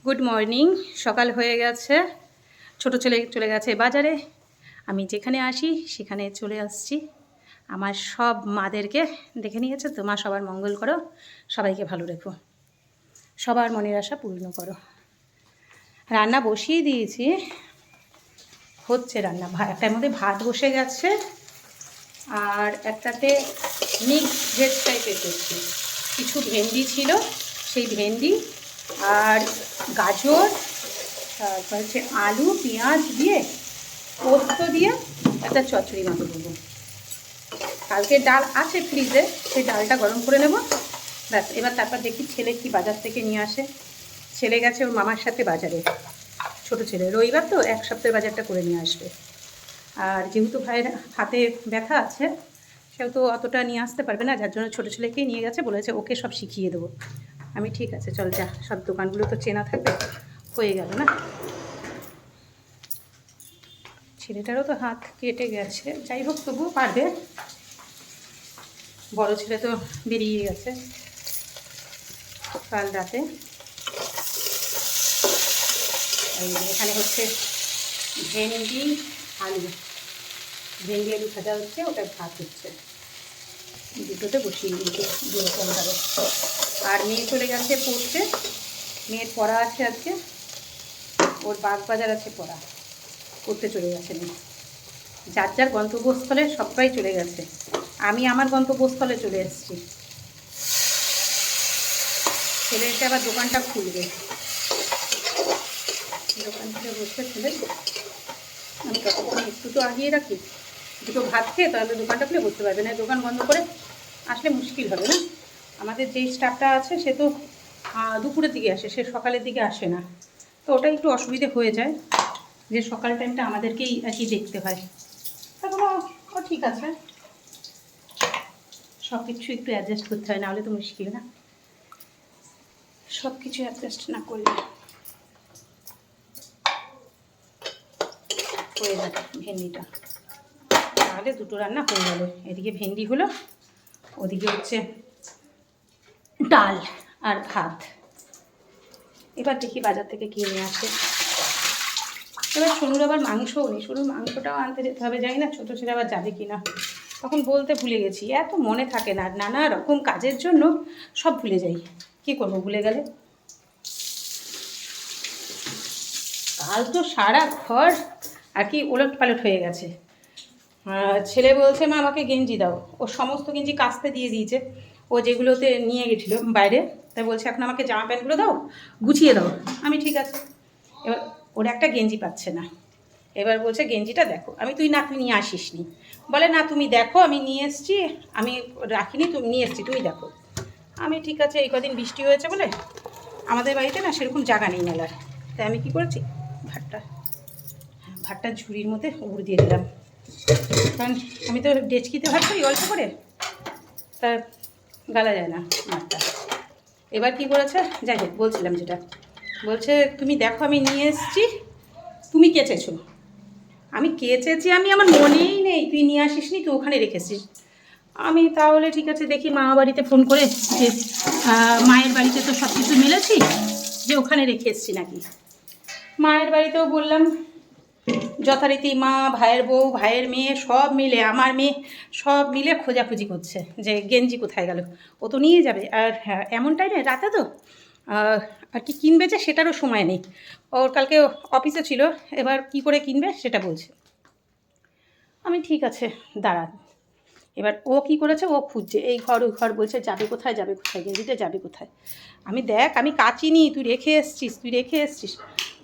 Good morning. সকাল হয়ে গেছে, ছোট ছেলে চলে গেছে বাজারে। আমি যেখানে আসি সেখানে চলে আসছি। আমার সব মাদেরকে দেখে নিয়েছে, তো মা সবার মঙ্গল করো, সবাইকে ভালো রেখো, সবার মনের আশা পূর্ণ করো। রান্না বসিয়ে দিয়েছি, হচ্ছে রান্না। একটার মধ্যে ভাত বসে গেছে আর একটাতে মিক্স ভেজ টাইপের করছি। কিছু ভেন্ডি ছিল, সেই ভেন্ডি আর গাজর, তারপর হচ্ছে আলু পেঁয়াজ দিয়ে পোস্ত দিয়ে একটা চচ্চড়ি মতো দেবো। কালকে ডাল আছে ফ্রিজে, সেই ডালটা গরম করে নেব ব্যাস। এবার তারপর দেখি ছেলে কি বাজার থেকে নিয়ে আসে। ছেলে গেছে ওর মামার সাথে বাজারে, ছোট ছেলে, রবিবার তো এক সপ্তাহের বাজারটা করে নিয়ে আসবে। আর যেহেতু ভাইয়ের হাতে ব্যথা আছে, সেহেতু অতটা নিয়ে আসতে পারবে না, যার জন্য ছোটো ছেলেকেই নিয়ে গেছে, বলেছে ওকে সব শিখিয়ে দেবো। আমি ঠিক আছে চল যা, সব দোকানগুলো তো চেনা থাকবে, হয়ে গেল না। ছেলেটারও তো হাত কেটে গেছে, যাই হোক তবুও পারবে। বড় ছেলে তো বেরিয়ে গেছে কাল রাতে। এখানে হচ্ছে ভেন্ডি আলু, ভেন্ডি আলু ভাজা হচ্ছে, ওটা ভাত হচ্ছে, দুটোতে বসিয়ে দিয়েছে দুরকমভাবে। আর মেয়ে চলে গেছে পড়তে, মেয়ের পড়া আছে আজকে, ওর বাগবাজার আছে পড়া, পড়তে চলে গেছে মেয়ে। যার যার গন্তব্যস্থলে সবাই চলে গেছে, আমি আমার গন্তব্যস্থলে চলে এসেছি। ছেলে এসে আবার দোকানটা খুলবে, দোকান খুলে বসে ছেলে, আমি ততক্ষণ একটু তো আগিয়ে রাখি, দুটো ভাত খেয়ে তাহলে দোকানটা খুলে বসতে পারবে না। দোকান বন্ধ করে আসলে মুশকিল হবে না। আমাদের যেই স্টাফটা আছে সে তো দুপুরের দিকে আসে, সে সকালের দিকে আসে না, তো ওটা একটু অসুবিধে হয়ে যায় যে সকাল টাইমটা আমাদেরকেই আর কি দেখতে হয়। তারপর ও ঠিক আছে, সব কিছু একটু অ্যাডজাস্ট করতে হয়, নাহলে তো মুশকিল না, সব কিছু অ্যাডজাস্ট না করলে হয়ে যাবে ভেন্ডিটা। তাহলে দুটো রান্না হয়ে গেল, এদিকে ভেন্ডি হলো, ওদিকে হচ্ছে ডাল আর ভাত। এবার দেখি বাজার থেকে কিনে আসে। এবার সোনুর আবার মাংসও নেই, সোনুর মাংসটাও আনতে যেতে হবে, জানি না ছোটো ছেলে আবার যাবে কি না। তখন বলতে ভুলে গেছি, এত মনে থাকে না, নানা রকম কাজের জন্য সব ভুলে যাই, কী করবো ভুলে গেলে। কাল তো সারা ঘর আর কি ওলট পালট হয়ে গেছে। ছেলে বলছে মা আমাকে গেঞ্জি দাও, ও সমস্ত গেঞ্জি কাচতে দিয়ে দিয়েছে, ও যেগুলোতে নিয়ে গেছিলো বাইরে, তাই বলছে এখন আমাকে জামা প্যান্টগুলো দাও, গুছিয়ে দাও। আমি ঠিক আছে। এবার ওর একটা গেঞ্জি পাচ্ছে না, এবার বলছে গেঞ্জিটা দেখো। আমি তুই নিয়ে আসিস নি, বলে না তুমি দেখো, আমি নিয়ে এসছি, আমি রাখিনি, তুমি নিয়ে এসছি, তুই দেখো। আমি ঠিক আছে। এই কদিন বৃষ্টি হয়েছে বলে আমাদের বাড়িতে না সেরকম জায়গা নেই মেলার, তাই আমি কী করেছি, ভাতটা ঝুড়ির মধ্যে উড় দিয়ে দিলাম, কারণ আমি তো ডেচকিতে ভাত করি অল্প করে, তা গালা যায় না ভাতটা। এবার কি করেছে, যাই হোক বলছিলাম যেটা, বলছে তুমি দেখো আমি নিয়ে এসছি, তুমি কেচেছো। আমি কেচেছি, আমি আমার মনেই নেই, তুই নিয়ে আসিস নি, তুই ওখানে রেখেছিস। আমি তাহলে ঠিক আছে দেখি মা বাড়িতে ফোন করে, যে মায়ের বাড়িতে তো সব কিছু মেলেছি, যে ওখানে রেখে এসছি নাকি। মায়ের বাড়িতেও বললাম, যথারীতি মা, ভাইয়ের বউ, ভাইয়ের মেয়ে সব মিলে, আমার মেয়ে সব মিলে খোঁজাখুঁজি করছে যে গেঞ্জি কোথায় গেল। ও তো নিয়ে যাবে, আর হ্যাঁ এমন টাইমে রাতে তো আর কি কিনবে যে সেটারও সময় নেই। ওর কালকে অফিসে ছিল, এবার কি করে কিনবে সেটা বলছে। আমি ঠিক আছে দাঁড়া। এবার ও কি করেছে, ও খুঁজছে এই ঘর ওই ঘর, বলছে যাবে কোথায়, যাবে কোথায়, গেঞ্জিটা যাবে কোথায়। আমি দেখ আমি কাচিনি, তুই রেখে এসছিস।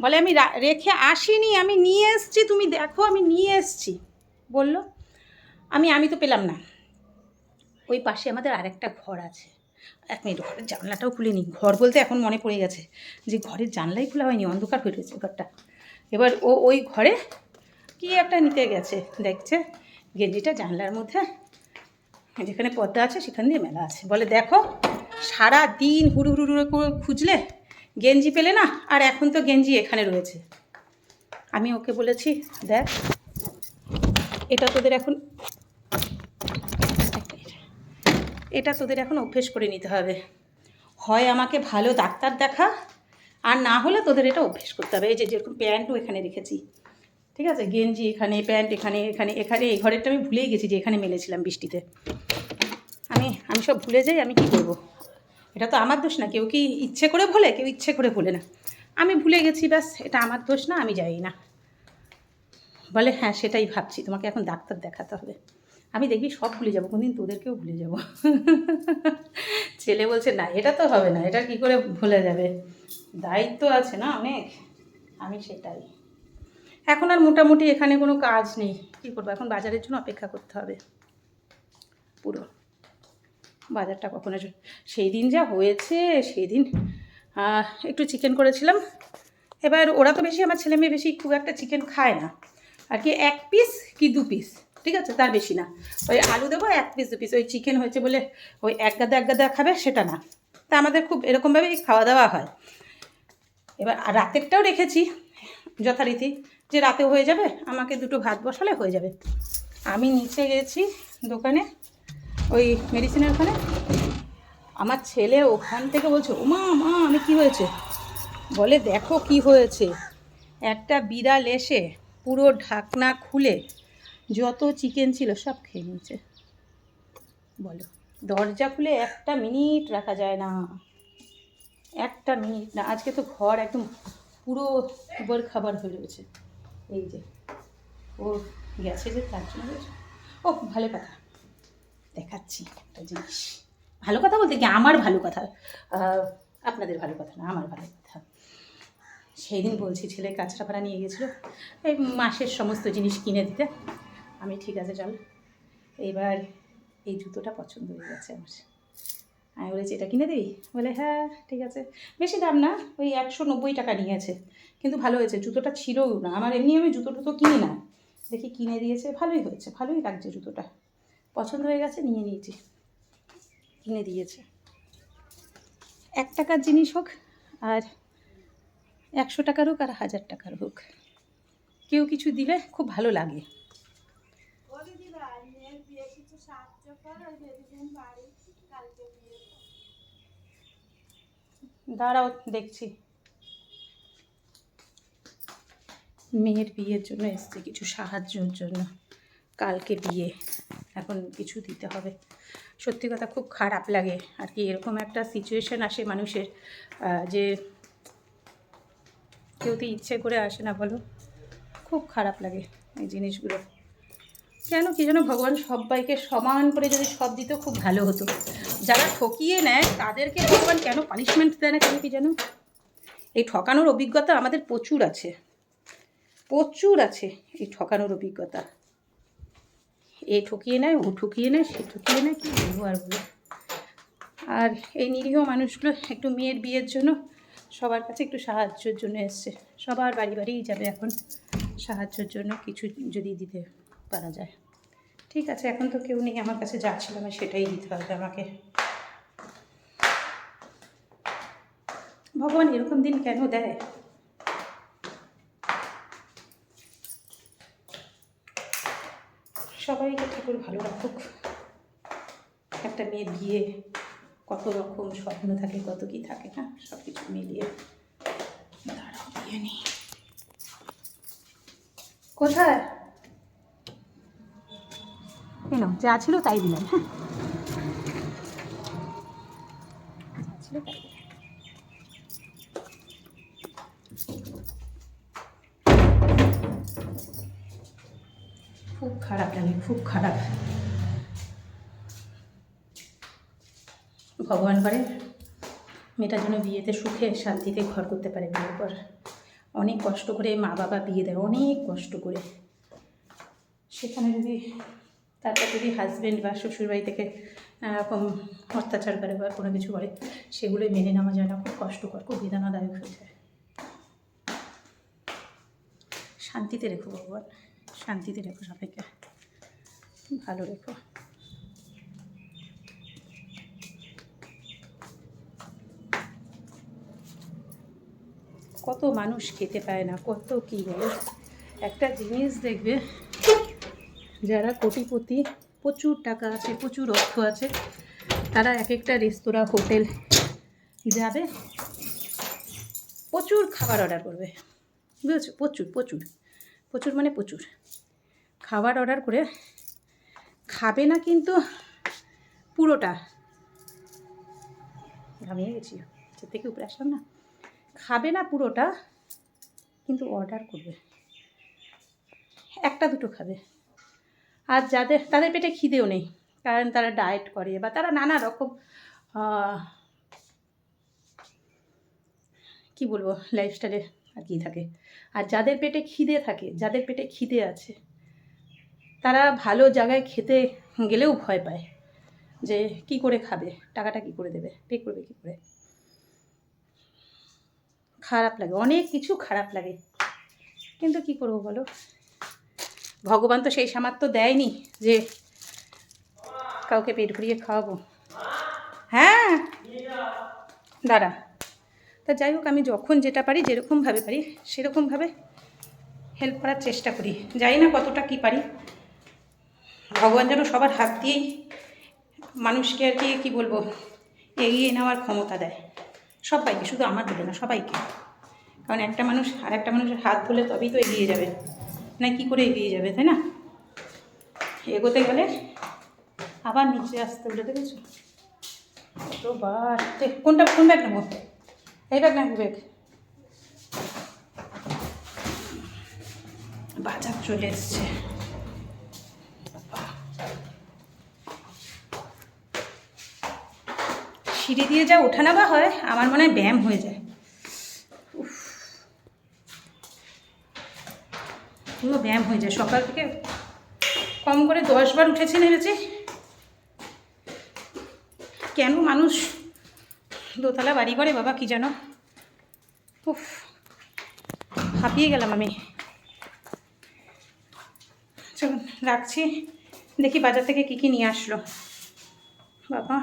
বলে আমি রেখে আসিনি, আমি নিয়ে এসছি, তুমি দেখো আমি নিয়ে এসছি বললো। আমি তো পেলাম না। ওই পাশে আমাদের আরেকটা ঘর আছে, এক মিনিট, ঘরের জানলাটাও খুলে নিই। ঘর বলতে এখন মনে পড়ে গেছে যে ঘরের জানলাই খোলা হয়নি, অন্ধকার হয়ে রয়েছে ঘরটা। এবার ও ওই ঘরে কি একটা নিতে গেছে, দেখছে গেঞ্জিটা জানলার মধ্যে, যেখানে পর্দা আছে সেখান দিয়ে মেলা আছে। বলে দেখো সারা দিন হুড়ু হুড়ু করে খুঁজলে গেঞ্জি পেলে না, আর এখন তো গেঞ্জি এখানে রয়েছে। আমি ওকে বলেছি দেখ এটা তোদের এখন অভ্যেস করে নিতে হবে, হয় আমাকে ভালো ডাক্তার দেখা, আর আর না হলে তোদের এটা অভ্যেস করতে হবে। এই যে যেরকম প্যান্টও এখানে রেখেছি, ঠিক আছে, গেঞ্জি এখানে, প্যান্ট এখানে, এখানে এখানে এই ঘরেরটা আমি ভুলেই গেছি যে এখানে মেলেছিলাম বৃষ্টিতে। আমি সব ভুলে যাই, আমি কি করব? এটা তো আমার দোষ না। কেউ কি ইচ্ছে করে ভোলে? কেউ ইচ্ছে করে ভোলে না। আমি ভুলে গেছি, ব্যাস, এটা আমার দোষ না, আমি যাই না। বলে হ্যাঁ সেটাই ভাবছি, তোমাকে এখন ডাক্তার দেখাতে হবে। আমি দেখবি সব ভুলে যাবো, কোনদিন তোদেরকেও ভুলে যাব। ছেলে বলছে না এটা তো হবে না, এটা কী করে ভুলে যাবে, দায়িত্ব আছে না অনেক। আমি সেটাই। এখন আর মোটামুটি এখানে কোনো কাজ নেই, কী করবো, এখন বাজারের জন্য অপেক্ষা করতে হবে পুরো। বাজারটা কখন আসবে? সেই দিন যা হয়েছে, সেই দিন একটু চিকেন করেছিলাম। এবার ওরা তো বেশি, আমার ছেলে মেয়ে বেশি খুব একটা চিকেন খায় না আর কি, 1 পিস কি 2 পিস, ঠিক আছে, তার বেশি না। ওই আলু দেবো 1 পিস 2 পিস, ওই চিকেন হয়েছে বলে ওই এক গাদা খাবে সেটা না। তা আমাদের খুব এরকমভাবেই খাওয়া দাওয়া হয়। এবার রাতেরটাও রেখেছি যথারীতি, যে রাতেও হয়ে যাবে, আমাকে 2টো ভাত বসালে হয়ে যাবে। আমি নিচে গেছি দোকানে, ওই মেডিসিনের ওখানে, আমার ছেলে ওখান থেকে বলছে ওমা মা আমি কী হয়েছে, বলে দেখো কি হয়েছে, একটা বিড়াল এসে পুরো ঢাকনা খুলে যত চিকেন ছিল সব খেয়ে নিয়েছে। বলো, দরজা খুলে 1 মিনিট রাখা যায় না, 1 মিনিট না। আজকে তো ঘর একদম পুরো উবর খাবার হয়ে রয়েছে। এই যে ও গেছে যে তার জন্য। ও ভালো কথা দেখাচ্ছি একটা জিনিস, ভালো কথা বলতে কি আমার ভালো কথা, আপনাদের ভালো কথা না, আমার ভালো কথা। সেই দিন বলছি ছেলে কাঁচরাপাড়া নিয়ে গেছিলো এই মাসের সমস্ত জিনিস কিনে দিতে। আমি ঠিক আছে চল, এবার এই জুতোটা পছন্দ হয়ে গেছে আমার। আমি বলেছি এটা কিনে দিই, বলে হ্যাঁ ঠিক আছে। বেশি দাম না, ওই 190 টাকা নিয়েছে, কিন্তু ভালো হয়েছে। জুতোটা ছিলও না আমার, এমনি আমি জুতো কিনি না, দেখি কিনে দিয়েছে, ভালোই হয়েছে, ভালোই লাগছে জুতোটা, পছন্দ হয়ে গেছে, নিয়ে নিয়েছি, কিনে দিয়েছে। 1 টাকার জিনিস হোক আর 100 টাকার হোক আর 1000 টাকার হোক, কেউ কিছু দিলে খুব ভালো লাগে। দাঁড়াও দেখছি, মেয়ের বিয়ের জন্য এসছে কিছু সাহায্যের জন্য, কালকে বিয়ে, এখন কিছু দিতে হবে। সত্যি কথা খুব খারাপ লাগে আর কি, এরকম একটা সিচুয়েশান আসে মানুষের, যে কেউ তো ইচ্ছে করে আসে না, বলো, খুব খারাপ লাগে এই জিনিসগুলো। কেন কি যেন ভগবান সবাইকে সমান করে যদি সব দিত খুব ভালো হতো। যারা ঠকিয়ে নেয় তাদেরকে ভগবান কেন পানিশমেন্ট দেয় না কেন কি যেন। এই ঠকানোর অভিজ্ঞতা আমাদের প্রচুর আছে, প্রচুর আছে এই ঠকানোর অভিজ্ঞতা। এ ঠকিয়ে নেয়, ও ঠকিয়ে নেয়, সে ঠকিয়ে নেয়, কী বলবো আর বলো। আর এই নিরীহ মানুষগুলো একটু মেয়ের বিয়ের জন্য সবার কাছে একটু সাহায্যের জন্য এসছে, সবার বাড়ি বাড়িই যাবে এখন সাহায্যের জন্য, কিছু যদি দিতে পারা যায়। ঠিক আছে, এখন তো কেউ নেই, আমার কাছে যা ছিল আমি সেটাই দিতে হবে আমাকে। ভগবান এরকম দিন কেন দেয়? সবাইকে ঠাকুর ভালো রাখুক। একটা মেয়ের বিয়ে, কত রকম স্বপ্ন থাকে, কত কি থাকে না, সব কিছু মিলিয়ে। দাঁড়াও বিয়ে নেই কোথায়, কেন যা ছিল তাই দিলাম। হ্যাঁ যা ছিল তাই দিলাম। খুব খারাপ লাগে, খুব খারাপ। ভগবান করে মেয়েটার জন্য বিয়েতে সুখে শান্তিতে ঘর করতে পারে। বিয়ের পর অনেক কষ্ট করে মা বাবা বিয়ে দেয়, অনেক কষ্ট করে, সেখানে যদি তারপর যদি হাজব্যান্ড বা শ্বশুরবাড়ি থেকে এরকম অত্যাচার করে বা কোনো কিছু করে, সেগুলোই মেনে নেওয়া যায় না, খুব কষ্টকর, খুব বেদনাদায়ক হয়ে যায়। শান্তিতে রেখো ভগবান, শান্তিতে রেখো, সবাইকে ভালো রেখো। কত মানুষ খেতে পায় না, কত কী বলে। একটা জিনিস দেখবে, যারা কোটিপতি, প্রচুর টাকা আছে, প্রচুর অর্থ আছে, তারা এক একটা রেস্তোরাঁ হোটেল যাবে, প্রচুর খাবার অর্ডার করবে, বুঝেছো? প্রচুর প্রচুর প্রচুর মানে প্রচুর খাবার অর্ডার করে খাবে না কিন্তু পুরোটা, ঘামিয়ে গেছি সে থেকে উপরে আসলাম না, খাবে না পুরোটা কিন্তু অর্ডার করবে, একটা দুটো খাবে। আর তাদের পেটে খিদেও নেই, কারণ তারা ডায়েট করে বা তারা নানা রকম কি বলবো লাইফস্টাইলে আর কি থাকে। আর যাদের পেটে খিদে থাকে, যাদের পেটে খিদে আছে, তারা ভালো জায়গায় খেতে গেলেও ভয় পায় যে কি করে খাবে, টাকাটা কি করে দেবে, পে করবে কী করে। খারাপ লাগে, অনেক কিছু খারাপ লাগে, কিন্তু কি করবো বলো, ভগবান তো সেই সামর্থ্য দেয়নি যে কাউকে পেট ভরিয়ে খাওয়াবো। হ্যাঁ দাঁড়া। তা যাই হোক, আমি যখন যেটা পারি, যেরকমভাবে পারি সেরকমভাবে হেল্প করার চেষ্টা করি। জানি না কতটা কি পারি, ভগবান যেন সবার হাত দিয়েই মানুষকে আর কি কী বলবো এগিয়ে নেওয়ার ক্ষমতা দেয় সবাইকে, শুধু আমার বলে না, সবাইকে। কারণ একটা মানুষ আর একটা মানুষের হাত ধরলে তবেই তো এগিয়ে যাবে, না কি করে এগিয়ে যাবে, তাই না? এগোতে গেলে আবার নিচে আসতে বলে, দেখেছো তো বার। কোন ব্যাগ নেবো? এই ব্যাগ না ব্যাগ? বাজার চলে এসছে। সিঁড়ি দিয়ে যা ওঠানামা হয়, আমার মনে হয় ব্যায়াম হয়ে যায়। পুরো ব্যায়াম হয়ে যায়। সকাল থেকে কম করে 10 বার উঠেছে নেমেছে। কেন মানুষ দোতলা বাড়ি করে বাবা, কি জানো। উফ, হাঁপিয়ে গেলাম আমি। চলুন রাখছি, দেখি বাজার থেকে কী কী নিয়ে আসলো বাবা।